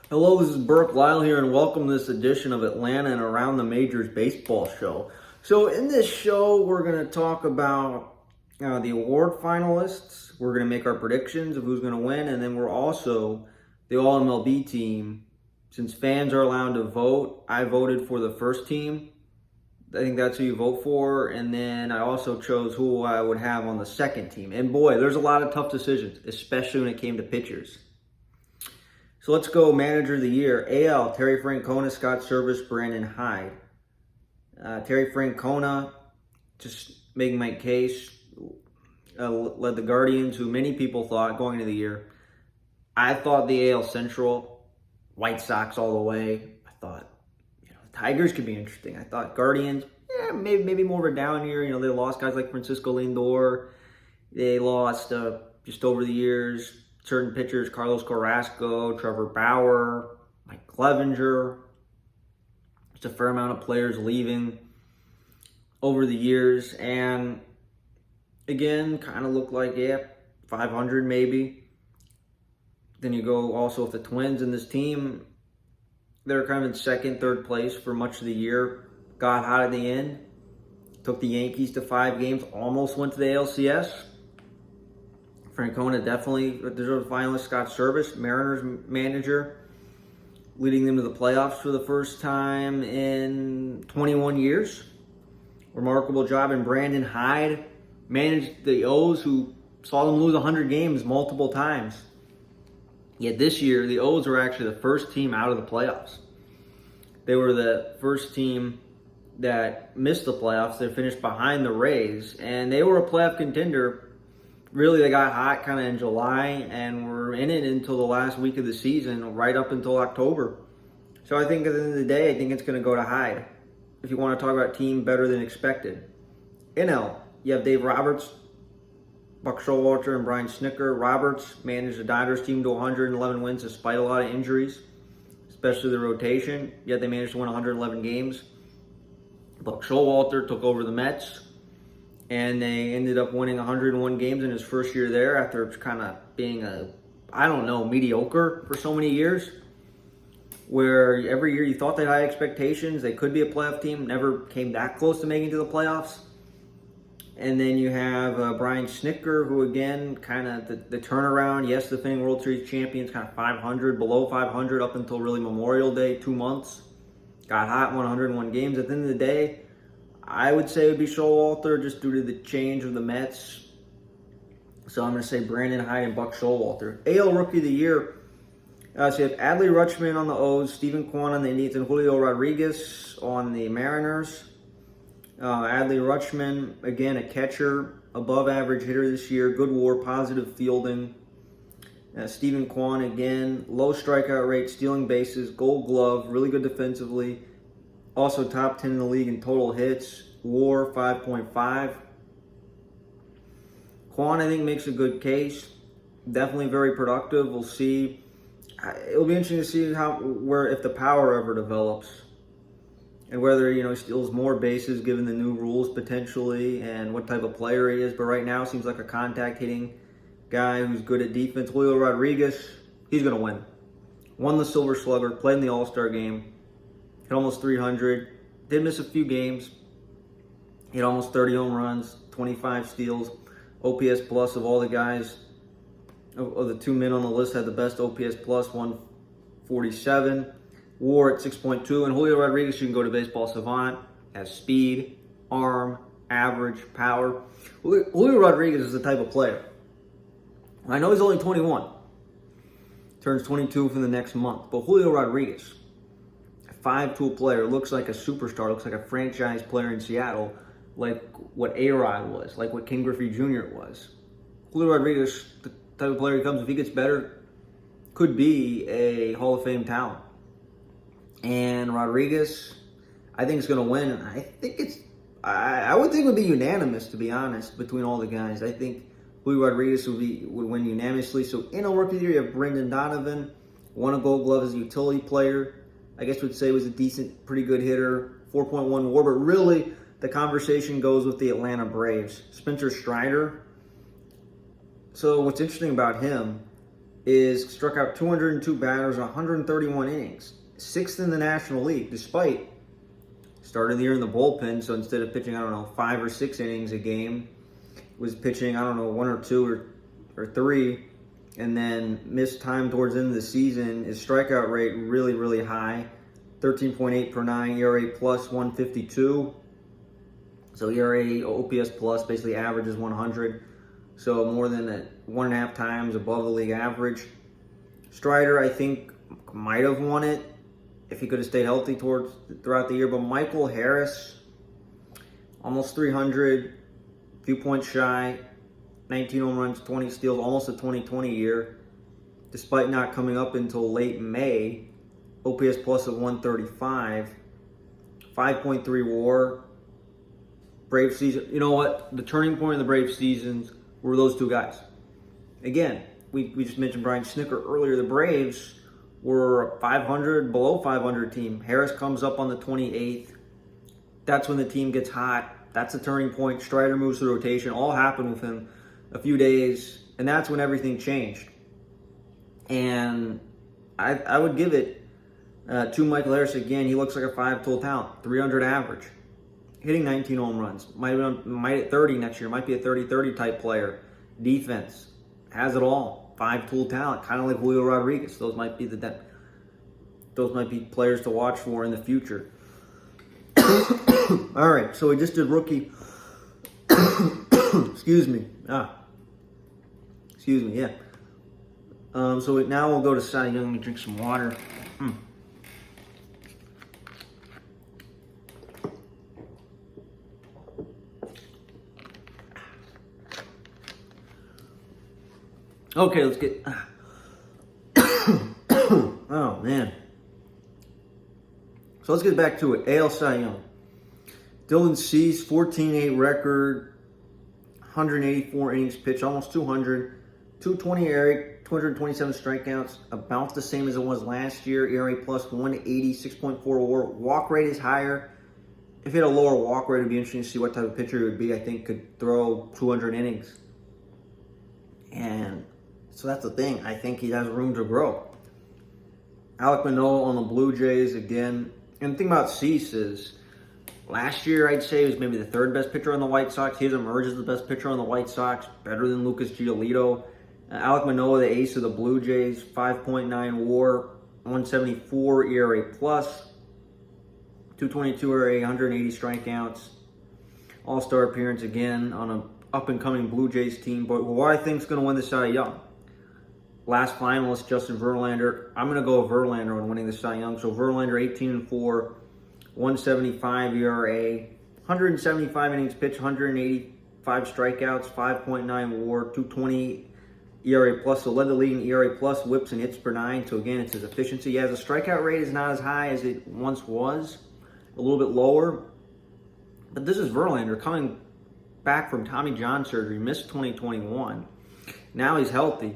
Hello, this is Burke Lyle here, and welcome to this edition of Atlanta and Around the Majors Baseball Show. So, in this show, we're going to talk about the award finalists. We're going to make our predictions of who's going to win, and then we're also the All MLB team. Since fans are allowed to vote, I voted for the first team. I think that's who you vote for, and then I also chose who I would have on the second team. And boy, there's a lot of tough decisions, especially when it came to pitchers. So let's go Manager of the Year. AL, Terry Francona, Scott Servais, Brandon Hyde. Terry Francona, just making my case, led the Guardians, who many people thought going into the year. I thought the AL Central, White Sox all the way. I thought, Tigers could be interesting. I thought Guardians, maybe more of a down year. They lost guys like Francisco Lindor. They lost just over the years certain pitchers, Carlos Carrasco, Trevor Bauer, Mike Clevenger. Just a fair amount of players leaving over the years. And again, kind of looked like, 500 maybe. Then you go also with the Twins in this team. They're kind of in second, third place for much of the year. Got hot at the end. Took the Yankees to 5 games. Almost went to the ALCS. Francona definitely deserves a finalist. Scott Servais, Mariners manager, leading them to the playoffs for the first time in 21 years. Remarkable job. And Brandon Hyde managed the O's, who saw them lose 100 games multiple times. Yet this year, the O's were actually the first team out of the playoffs. They were the first team that missed the playoffs. They finished behind the Rays, and they were a playoff contender. Really, they got hot kind of in July and were in it until the last week of the season, right up until October. So I think at the end of the day, I think it's going to go to Hyde. If you want to talk about team better than expected. NL, you have Dave Roberts, Buck Showalter, and Brian Snitker. Roberts managed the Dodgers team to 111 wins despite a lot of injuries, especially the rotation, yet they managed to win 111 games. Buck Showalter took over the Mets, and they ended up winning 101 games in his first year there after kind of being mediocre for so many years, where every year you thought they had high expectations. They could be a playoff team, never came that close to making it to the playoffs. And then you have Brian Snitker, who again, kind of the turnaround. Yes, the defending World Series champions, kind of 500, below 500 up until really Memorial Day, 2 months. Got hot, won 101 games. At the end of the day, I would say it would be Showalter just due to the change of the Mets. So I'm going to say Brandon Hyde and Buck Showalter. AL Rookie of the Year. So you have Adley Rutschman on the O's, Stephen Kwan on the Indians, and Julio Rodriguez on the Mariners. Adley Rutschman, again, a catcher, above average hitter this year, good WAR, positive fielding. Stephen Kwan, again, low strikeout rate, stealing bases, gold glove, really good defensively. Also top 10 in the league in total hits, WAR 5.5. Kwan, I think, makes a good case. Definitely very productive. We'll see. It'll be interesting to see if the power ever develops, and whether he steals more bases given the new rules potentially, and what type of player he is. But right now, seems like a contact hitting guy who's good at defense. Julio Rodriguez, he's going to win. Won the Silver Slugger, played in the All-Star game. Hit almost 300. Did miss a few games. Hit almost 30 home runs, 25 steals. OPS plus of all the guys, of the 2 men on the list, had the best OPS plus, 147. WAR at 6.2. And Julio Rodriguez, you can go to Baseball Savant, has speed, arm, average, power. Julio Rodriguez is the type of player. I know he's only 21. Turns 22 for the next month. But Julio Rodriguez, 5-tool player, looks like a superstar, looks like a franchise player in Seattle, like what A-Rod was, like what Ken Griffey Jr. was. Julio Rodriguez, the type of player he becomes, if he gets better, could be a Hall of Fame talent. And Rodriguez, I think, is going to win. I would think it would be unanimous, to be honest, between all the guys. I think Julio Rodriguez would win unanimously. So in a Rookie of the Year, you have Brendan Donovan, won a Gold Glove as a utility player. I guess we'd say was a decent, pretty good hitter, 4.1 WAR, but really the conversation goes with the Atlanta Braves. Spencer Strider. So what's interesting about him is struck out 202 batters in 131 innings. 6th in the National League, despite started the year in the bullpen. So instead of pitching, 5 or 6 innings a game, was pitching, 1 or 2 or 3, and then missed time towards the end of the season. His strikeout rate really, really high, 13.8 per 9, ERA plus 152. So ERA, OPS plus, basically averages 100. So more than 1.5 times above the league average. Strider, I think, might have won it if he could have stayed healthy throughout the year. But Michael Harris, almost 300, few points shy, 19 home runs, 20 steals, almost a 2020 year. Despite not coming up until late May, OPS plus of 135, 5.3 WAR. Brave season. You know what? The turning point in the Brave seasons were those two guys. Again, we just mentioned Brian Snitker earlier. The Braves were a 500, below 500 team. Harris comes up on the 28th. That's when the team gets hot. That's the turning point. Strider moves to rotation. All happened within a few days, and that's when everything changed. And I would give it to Michael Harris again. He looks like a 5-tool talent, 300 average. Hitting 19 home runs. Might hit 30 next year. Might be a 30-30 type player. Defense. Has it all. 5-tool talent. Kind of like Julio Rodriguez. Those might be players to watch for in the future. All right. So we just did rookie. Excuse me. Excuse me. Yeah. So now we'll go to Cy Young and drink some water. Okay, let's get... Oh, man. So let's get back to it. AL Cy Young. Dylan Cease, 14-8 record, 184 innings pitched, almost 200. 220 ERA, 227 strikeouts, about the same as it was last year. ERA plus 180, 6.4 WAR. Walk rate is higher. If he had a lower walk rate, it would be interesting to see what type of pitcher he would be. I think could throw 200 innings. And... so that's the thing. I think he has room to grow. Alek Manoah on the Blue Jays again. And the thing about Cease is, last year I'd say he was maybe the 3rd best pitcher on the White Sox. He has emerged as the best pitcher on the White Sox, better than Lucas Giolito. Alek Manoah, the ace of the Blue Jays, 5.9 WAR, 174 ERA plus, 222 ERA, 180 strikeouts. All-star appearance again on an up-and-coming Blue Jays team. But who I think is going to win the Cy Young? Last finalist, Justin Verlander. I'm going to go Verlander on winning the Cy Young. So Verlander, 18-4, 175 ERA, 175 innings pitched, 185 strikeouts, 5.9 WAR, 220 ERA plus. So led the league in ERA plus, whips and hits per 9. So again, it's his efficiency. Yeah, the strikeout rate is not as high as it once was, a little bit lower. But this is Verlander coming back from Tommy John surgery, missed 2021. Now he's healthy.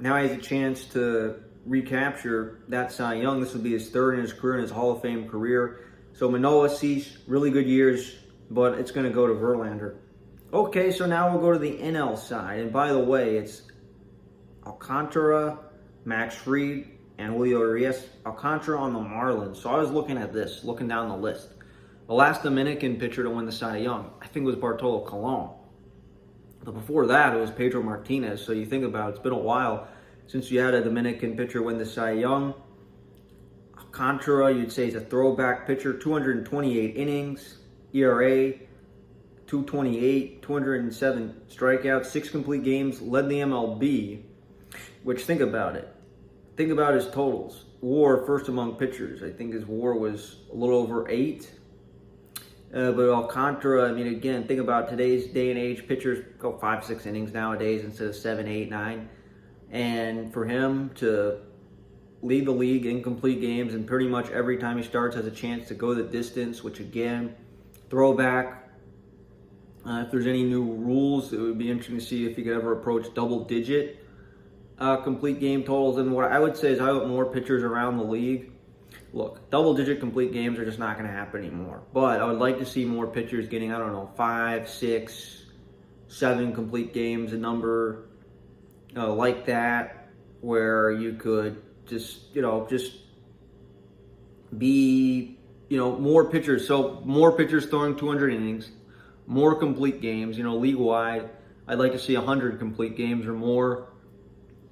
Now he has a chance to recapture that Cy Young. This would be his 3rd in his career, in his Hall of Fame career. So Manoah, Cease, really good years, but it's going to go to Verlander. Okay, so now we'll go to the NL side. And by the way, it's Alcantara, Max Fried, and Julio Urias. Alcantara on the Marlins. So I was looking at this, looking down the list. The last Dominican pitcher to win the Cy Young, I think, was Bartolo Colon. But before that, it was Pedro Martinez. So you think about it, it's been a while since you had a Dominican pitcher win the Cy Young. Alcantara, you'd say, is a throwback pitcher. 228 innings, ERA, 228, 207 strikeouts, 6 complete games, led the MLB. Which, think about it. Think about his totals. WAR, first among pitchers. I think his WAR was a little over 8. But Alcantara, I mean, again, think about today's day and age. Pitchers go 5-6 innings nowadays instead of 7, 8, 9. And for him to lead the league in complete games, and pretty much every time he starts has a chance to go the distance, which again, throwback. If there's any new rules, it would be interesting to see if he could ever approach double-digit complete game totals. And what I would say is I hope more pitchers around the league. Look, double-digit complete games are just not going to happen anymore. But I would like to see more pitchers getting, 5, 6, 7 complete games, a number like that. where you could just be, more pitchers. So more pitchers throwing 200 innings, more complete games. League-wide, I'd like to see 100 complete games or more.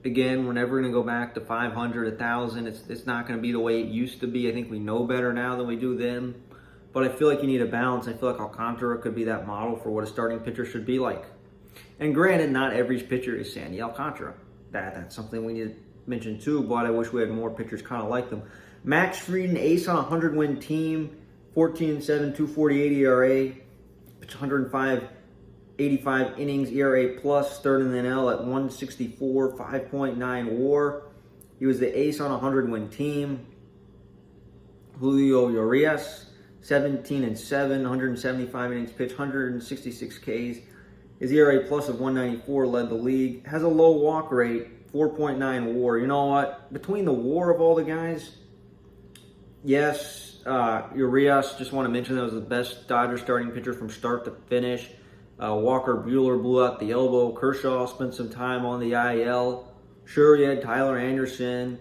Again, we're never going to go back to 500, 1,000. It's not going to be the way it used to be. I think we know better now than we do then. But I feel like you need a balance. I feel like Alcantara could be that model for what a starting pitcher should be like. And granted, not every pitcher is Sandy Alcantara. That's something we need to mention too, but I wish we had more pitchers kind of like them. Max Fried, an ace on a 100-win team, 14-7, 248 ERA, 185 innings, ERA plus, third in the NL at 164, 5.9 WAR. He was the ace on a 100-win team. Julio Urias, 17-7, 175 innings pitched, 166 Ks. His ERA plus of 194 led the league. Has a low walk rate, 4.9 WAR. You know what? Between the WAR of all the guys, yes, Urias, just want to mention that was the best Dodgers starting pitcher from start to finish. Walker Buehler blew out the elbow. Kershaw spent some time on the IL. Sure, you had Tyler Anderson.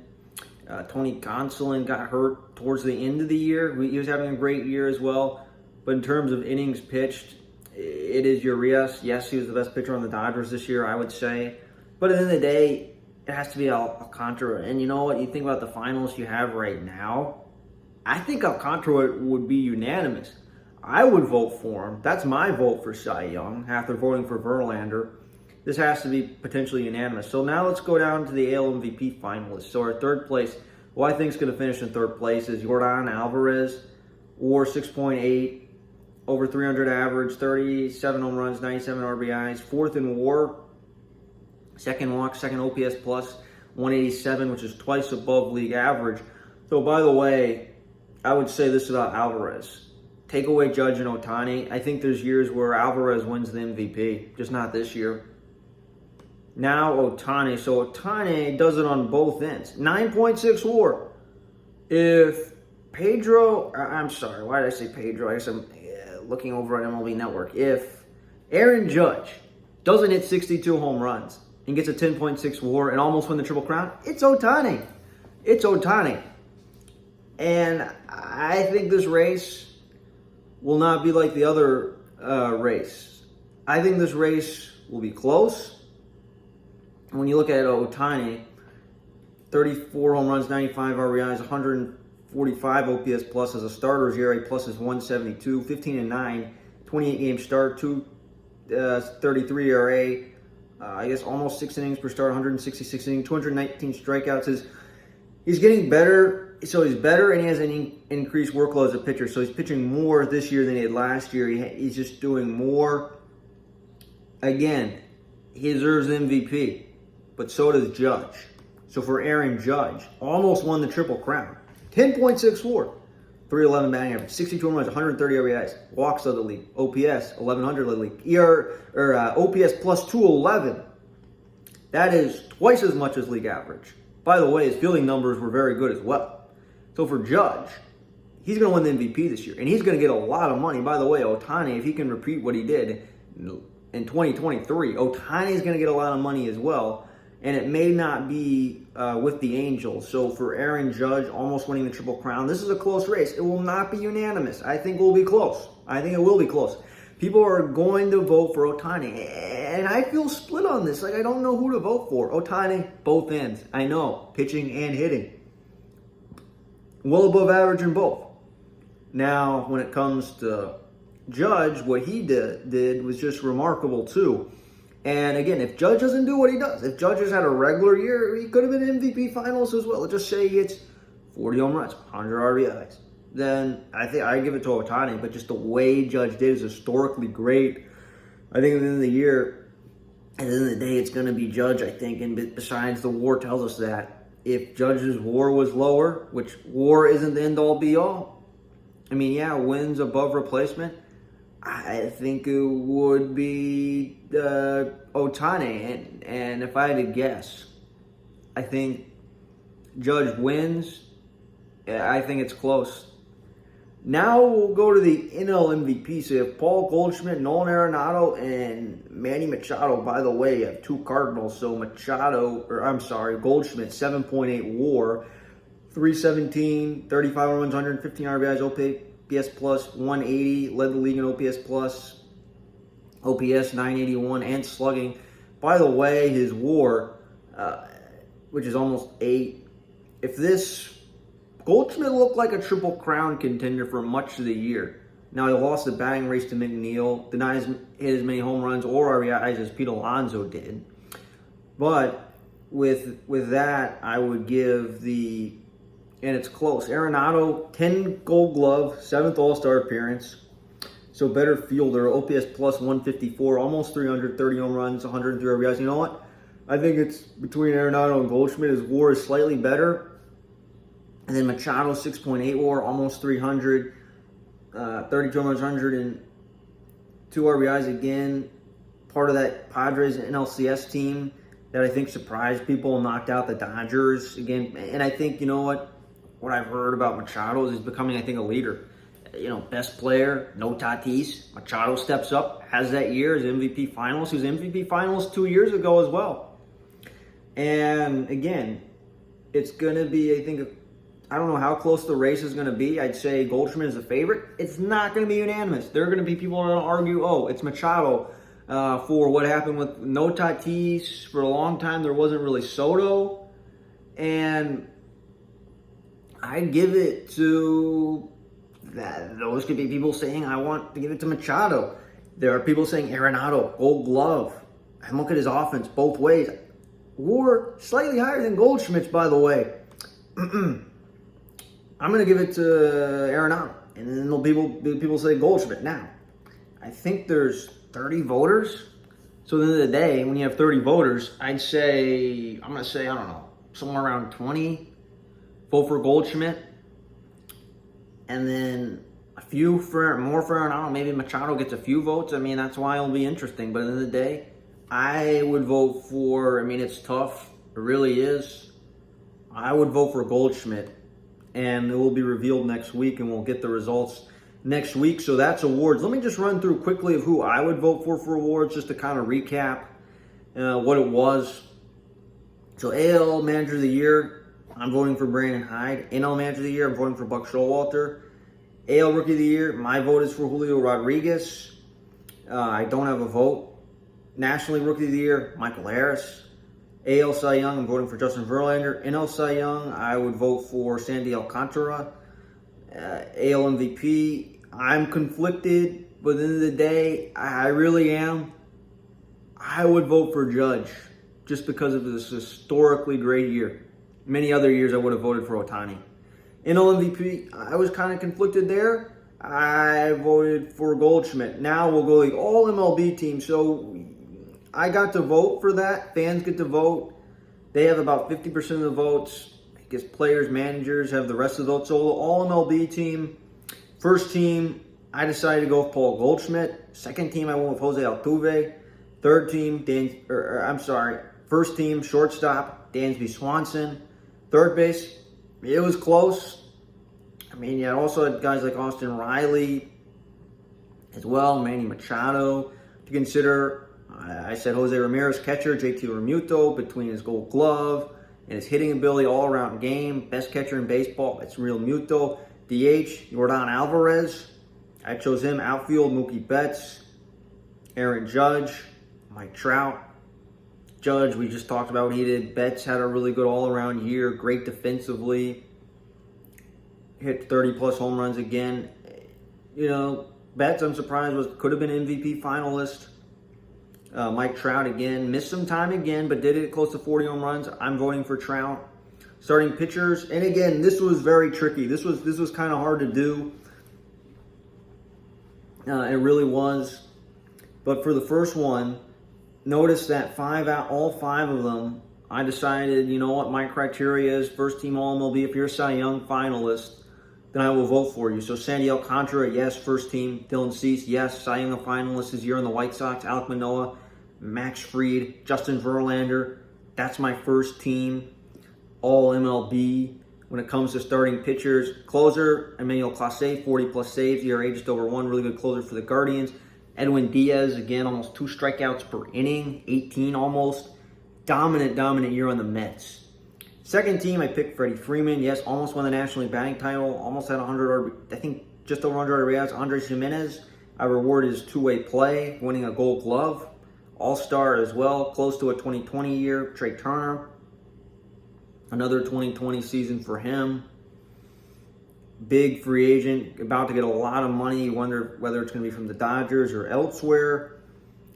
Tony Gonsolin got hurt towards the end of the year. He was having a great year as well. But in terms of innings pitched, it is Urias. Yes, he was the best pitcher on the Dodgers this year, I would say. But at the end of the day, it has to be Alcantara. And you know what? You think about the finals you have right now. I think Alcantara would be unanimous. I would vote for him. That's my vote for Cy Young after voting for Verlander. This has to be potentially unanimous. So now let's go down to the AL MVP finalists. So our third place, who I think is going to finish in third place, is Yordan Alvarez, WAR 6.8, over 300 average, 37 home runs, 97 RBIs, fourth in WAR, second walk, second OPS plus, 187, which is twice above league average. So by the way, I would say this about Alvarez. Take away Judge and Ohtani. I think there's years where Alvarez wins the MVP, just not this year. Now Ohtani. So Ohtani does it on both ends. 9.6 WAR. If Pedro, I'm sorry, why did I say Pedro? I guess I'm looking over at MLB Network. If Aaron Judge doesn't hit 62 home runs and gets a 10.6 WAR and almost win the Triple Crown, it's Ohtani. It's Ohtani. And I think this race will not be like the other race. I think this race will be close. When you look at Ohtani, 34 home runs, 95 RBIs, 145 OPS plus as a starter. His ERA plus is 172, 15-9, 28 game start, 233 ERA. I guess almost 6 innings per start, 166 innings, 219 strikeouts. He's getting better, so he's better, and he has an increased workload as a pitcher. So he's pitching more this year than he did last year. He's just doing more. Again, he deserves MVP. But so does Judge. So for Aaron Judge, almost won the Triple Crown. 10.6 WAR, 311 batting average, 62 home runs, 130 RBIs, walks led the league, OPS 1100 led the league, OPS plus 211. That is twice as much as league average. By the way, his fielding numbers were very good as well. So for Judge, he's going to win the MVP this year, and he's going to get a lot of money. By the way, Ohtani, if he can repeat what he did in 2023, Ohtani is going to get a lot of money as well. And it may not be with the Angels. So for Aaron Judge almost winning the Triple Crown, this is a close race. It will not be unanimous. I think it will be close. I think it will be close. People are going to vote for Ohtani. And I feel split on this. I don't know who to vote for. Ohtani, both ends. I know. Pitching and hitting. Well above average in both. Now, when it comes to Judge, what he did was just remarkable too. And again, if Judge doesn't do what he does, if Judge has had a regular year, he could have been MVP finals as well. Let's just say he hits 40 home runs, 100 RBIs. Then I think I give it to Ohtani, but just the way Judge did is historically great. I think at the end of the year, at the end of the day, it's going to be Judge, I think. And besides, the WAR tells us that. If Judge's WAR was lower, which WAR isn't the end-all be-all, I mean, yeah, wins above replacement, I think it would be Ohtani. And if I had to guess, I think Judge wins. I think it's close. Now we'll go to the NL MVP. So you have Paul Goldschmidt, Nolan Arenado, and Manny Machado. By the way, you have two Cardinals. So Goldschmidt, 7.8 WAR, 317, 35 runs, 115 RBIs, OPS plus 180, led the league in OPS plus, OPS 981, and slugging. By the way, his WAR, which is almost 8. If this Goldschmidt looked like a Triple Crown contender for much of the year. Now, he lost the batting race to McNeil, did not hit as many home runs or RBIs as Pete Alonso did. But with that, I would give and it's close. Arenado, 10 Gold Glove, 7th All-Star appearance. So better fielder, OPS plus 154, almost 330 home runs, 103 RBIs. You know what? I think it's between Arenado and Goldschmidt. His WAR is slightly better. And then Machado, 6.8 WAR, almost 300, 32 runs, 102 RBIs again. Part of that Padres NLCS team that I think surprised people and knocked out the Dodgers again. And I think, you know what I've heard about Machado is he's becoming, I think, a leader. Best player, no Tatis. Machado steps up, has that year as MVP finalist. He was MVP finalist 2 years ago as well. And again, it's going to be, I think, I don't know how close the race is going to be. I'd say Goldschmidt is a favorite. It's not going to be unanimous. There are going to be people who are going to argue, it's Machado for what happened with no Tatis. For a long time, there wasn't really Soto. And I'd give it to that. Those could be people saying, I want to give it to Machado. There are people saying Arenado, Gold Glove. And look at his offense both ways. WAR slightly higher than Goldschmidt's, by the way. I'm going to give it to Arenado, and then there'll be people say Goldschmidt. Now, I think there's 30 voters. So at the end of the day, when you have 30 voters, I'm going to say, I don't know, somewhere around 20 vote for Goldschmidt, and then more for Arenado. Maybe Machado gets a few votes. I mean, that's why it'll be interesting. But at the end of the day, I would vote for, it's tough. It really is. I would vote for Goldschmidt. And it will be revealed next week, and we'll get the results next week. So that's awards. Let me just run through quickly of who I would vote for awards, just to kind of recap what it was. So AL Manager of the Year, I'm voting for Brandon Hyde. NL Manager of the Year, I'm voting for Buck Showalter. AL Rookie of the Year, my vote is for Julio Rodriguez. I don't have a vote. Nationally Rookie of the Year, Michael Harris. AL Cy Young, I'm voting for Justin Verlander. NL Cy Young, I would vote for Sandy Alcantara. AL MVP, I'm conflicted, but at the end of the day, I really am. I would vote for Judge, just because of this historically great year. Many other years I would have voted for Ohtani. NL MVP, I was kind of conflicted there. I voted for Goldschmidt. Now we'll go the all MLB team. So I got to vote for that. Fans get to vote. They have about 50% of the votes. I guess players, managers have the rest of the votes. So the all MLB team, first team, I decided to go with Paul Goldschmidt. Second team, I went with Jose Altuve. Third team, first team, shortstop, Dansby Swanson. Third base, it was close. You also had guys like Austin Riley as well, Manny Machado to consider. I said Jose Ramirez, catcher, JT Realmuto, between his Gold Glove and his hitting ability, all-around game, best catcher in baseball, it's Realmuto. DH, Yordan Alvarez, I chose him. Outfield, Mookie Betts, Aaron Judge, Mike Trout. Judge, we just talked about what he did. Betts had a really good all-around year, great defensively, hit 30-plus home runs again. Betts, I'm surprised, could have been MVP finalist. Mike Trout again, missed some time again, but did it close to 40 home runs. I'm voting for Trout. Starting pitchers, and again, this was very tricky. This was kind of hard to do. It really was. But for the first one, notice that all five of them, I decided, you know what, my criteria is first team All-MLB. If you're a Cy Young finalist, then I will vote for you. So Sandy Alcantara, yes. First team. Dylan Cease, yes. Cy Young finalist this year on the White Sox. Alek Manoah, Max Fried, Justin Verlander. That's my first team All-MLB. when it comes to starting pitchers. Closer, Emmanuel Clase, 40-plus saves, ERA just over 1, really good closer for the Guardians. Edwin Diaz, again, almost 2 strikeouts per inning, 18 almost. Dominant year on the Mets. Second team, I picked Freddie Freeman. Yes, almost won the National League batting title, almost had 100, I think just over 100 RBIs. Andres Gimenez, I reward his two-way play, winning a Gold Glove. All-Star as well, close to a 2020 year. Trey Turner, another 2020 season for him. Big free agent, about to get a lot of money. You wonder whether it's going to be from the Dodgers or elsewhere.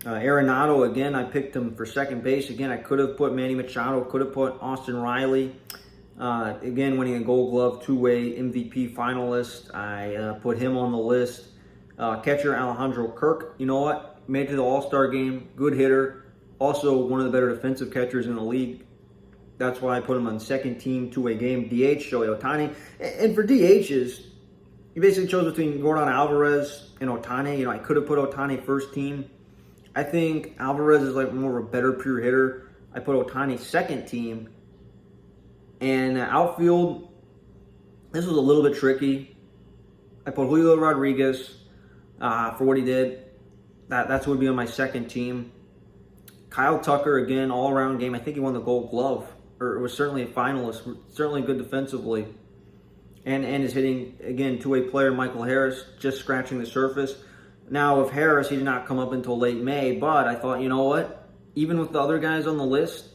Arenado, again, I picked him for second base. Again, I could have put Manny Machado, could have put Austin Riley. Again, winning a Gold Glove, two-way MVP finalist. I put him on the list. Catcher Alejandro Kirk, you know what? Made it to the All-Star game, good hitter. Also, one of the better defensive catchers in the league. That's why I put him on second team, two-way game. DH, Shohei Ohtani. And for DHs, you basically chose between Jordan Alvarez and Ohtani. You know, I could have put Ohtani first team. I think Alvarez is like more of a better pure hitter. I put Ohtani second team. And outfield, this was a little bit tricky. I put Julio Rodriguez for what he did. That's what would be on my second team. Kyle Tucker, again, all-around game. I think he won the Gold Glove, or was certainly a finalist. Certainly good defensively. And his hitting, again, two-way player, Michael Harris, just scratching the surface. Now, with Harris, he did not come up until late May, but I thought, you know what? Even with the other guys on the list,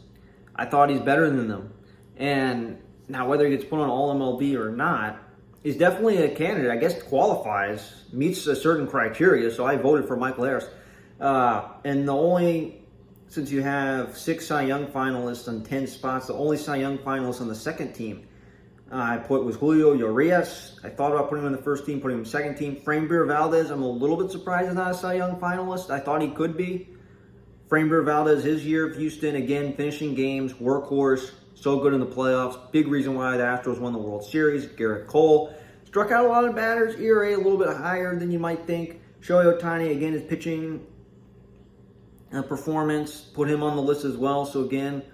I thought he's better than them. And now, whether he gets put on All-MLB or not, he's definitely a candidate. I guess qualifies, meets a certain criteria, so I voted for Michael Harris. And since you have 6 Cy Young finalists on 10 spots, the only Cy Young finalist on the second team I put was Julio Urias. I thought about putting him in the first team, putting him in the second team. Framber Valdez, I'm a little bit surprised he's not a Cy Young finalist. I thought he could be. Framber Valdez, his year of Houston, again, finishing games, workhorse, so good in the playoffs. Big reason why the Astros won the World Series. Garrett Cole struck out a lot of batters. ERA a little bit higher than you might think. Shohei Ohtani, again, his pitching performance, put him on the list as well. So again,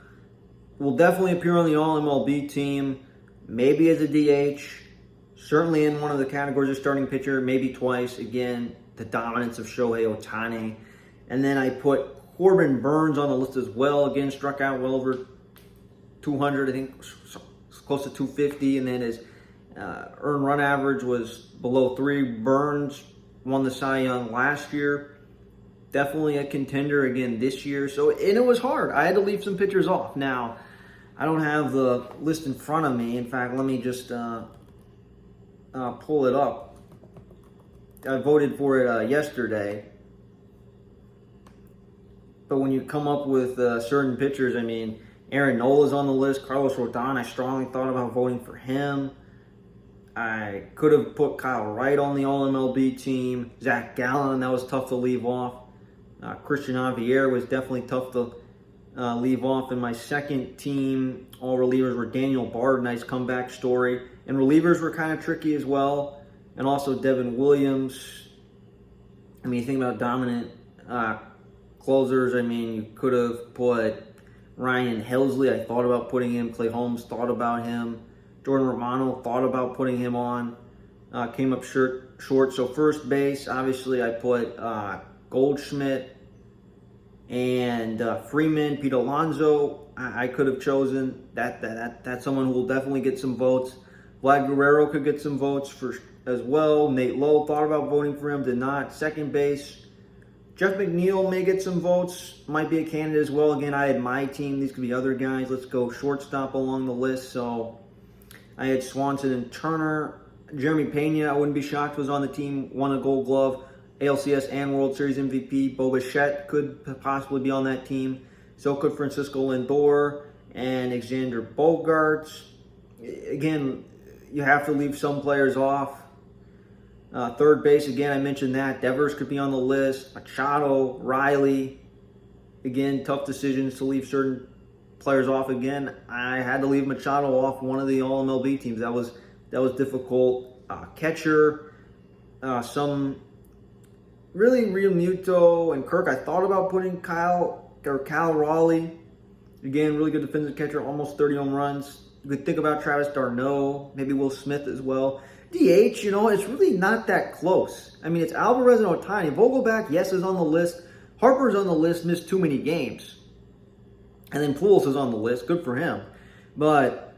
will definitely appear on the All-MLB team. Maybe as a DH, certainly in one of the categories of starting pitcher, maybe twice. Again, the dominance of Shohei Ohtani. And then I put Corbin Burns on the list as well. Again, struck out well over 200, I think close to 250. And then his earned run average was below 3. Burns won the Cy Young last year. Definitely a contender again this year. And it was hard. I had to leave some pitchers off. Now, I don't have the list in front of me. In fact, let me just pull it up. I voted for it yesterday. But when you come up with certain pitchers, I mean, Aaron Nola's on the list. Carlos Rodon, I strongly thought about voting for him. I could have put Kyle Wright on the All-MLB team. Zach Gallen, that was tough to leave off. Christian Javier was definitely tough to leave off. In my second team, all relievers were Daniel Bard, nice comeback story. And relievers were kind of tricky as well. And also Devin Williams. I mean, you think about dominant closers. I mean, you could have put Ryan Helsley. I thought about putting him. Clay Holmes, thought about him. Jordan Romano, thought about putting him on. Came up short. So first base, obviously I put Goldschmidt and Freeman. Pete Alonso, I could have chosen. That's someone who will definitely get some votes. Vlad Guerrero could get some votes as well. Nate Lowe, thought about voting for him, did not. Second base, Jeff McNeil may get some votes, might be a candidate as well. Again, I had my team. These could be other guys. Let's go shortstop along the list. So I had Swanson and Turner. Jeremy Pena, I wouldn't be shocked, was on the team, won a Gold Glove, ALCS and World Series MVP. Bo Bichette could possibly be on that team. So could Francisco Lindor and Alexander Bogaerts. Again, you have to leave some players off. Third base, again, I mentioned that. Devers could be on the list. Machado, Riley. Again, tough decisions to leave certain players off. Again, I had to leave Machado off one of the All-MLB teams. That was difficult. Catcher, some really Real Muto and Kirk. I thought about putting Cal Raleigh. Again, really good defensive catcher, almost 30 home runs. You could think about Travis d'Arnaud, maybe Will Smith as well. DH, it's really not that close. I mean, it's Alvarez and Ohtani. Vogelback, yes, is on the list. Harper's on the list, missed too many games. And then Pujols is on the list. Good for him. But,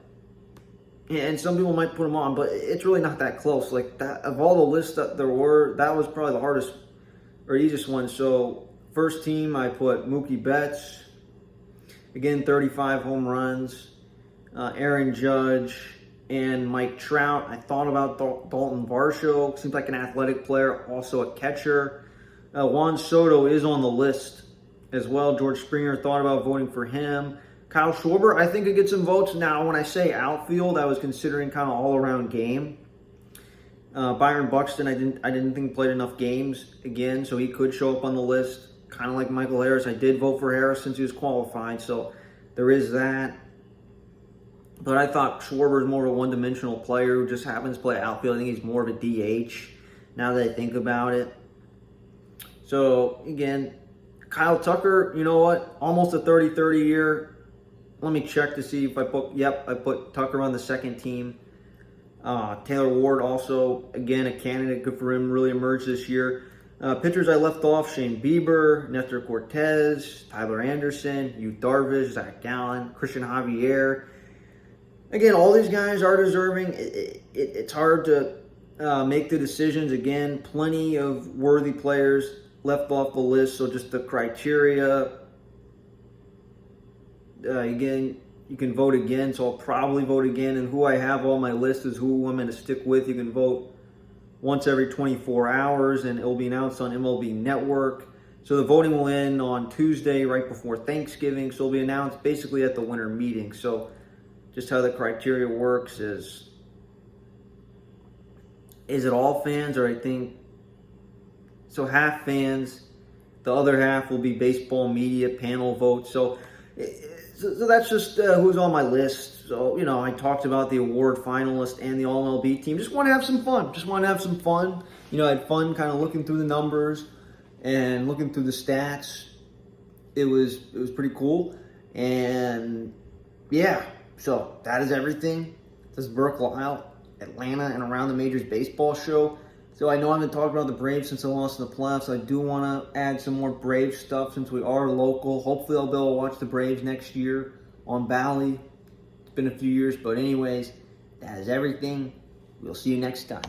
and some people might put him on, but it's really not that close. Like, that, of all the lists that there were, that was probably the hardest or easiest one. So, first team, I put Mookie Betts. Again, 35 home runs. Aaron Judge and Mike Trout. I thought about Dalton Varsho. Seems like an athletic player, also a catcher. Juan Soto is on the list as well. George Springer, thought about voting for him. Kyle Schwarber, I think could get some votes. Now, when I say outfield, I was considering kind of all-around game. Byron Buxton, I didn't think played enough games again, so he could show up on the list. Kind of like Michael Harris. I did vote for Harris since he was qualified, so there is that. But I thought Schwarber is more of a one-dimensional player who just happens to play outfield. I think he's more of a DH now that I think about it. So, again, Kyle Tucker, you know what? Almost a 30-30 year. Let me check to see if I put, I put Tucker on the second team. Taylor Ward also, again, a candidate. Good for him, really emerged this year. Pitchers I left off, Shane Bieber, Nestor Cortez, Tyler Anderson, Yu Darvish, Zach Gallen, Christian Javier. Again, all these guys are deserving. It's hard to make the decisions. Again, plenty of worthy players left off the list. So just the criteria. Again, you can vote again. So I'll probably vote again. And who I have on my list is who I'm going to stick with. You can vote once every 24 hours, and it will be announced on MLB Network. So the voting will end on Tuesday, right before Thanksgiving. So it'll be announced basically at the winter meeting. So just how the criteria works is it all fans, or I think, so half fans, the other half will be baseball media panel votes. So that's just who's on my list. So, I talked about the award finalist and the All-MLB team. Just want to have some fun. I had fun kind of looking through the numbers and looking through the stats. It was pretty cool. And, yeah. So, that is everything. This is Burke Lyle, Atlanta and Around the Majors Baseball Show. So, I know I've been talking about the Braves since I lost in the playoffs. I do want to add some more Braves stuff since we are local. Hopefully, I'll be able to watch the Braves next year on Bally. It's been a few years, but anyways, that is everything. We'll see you next time.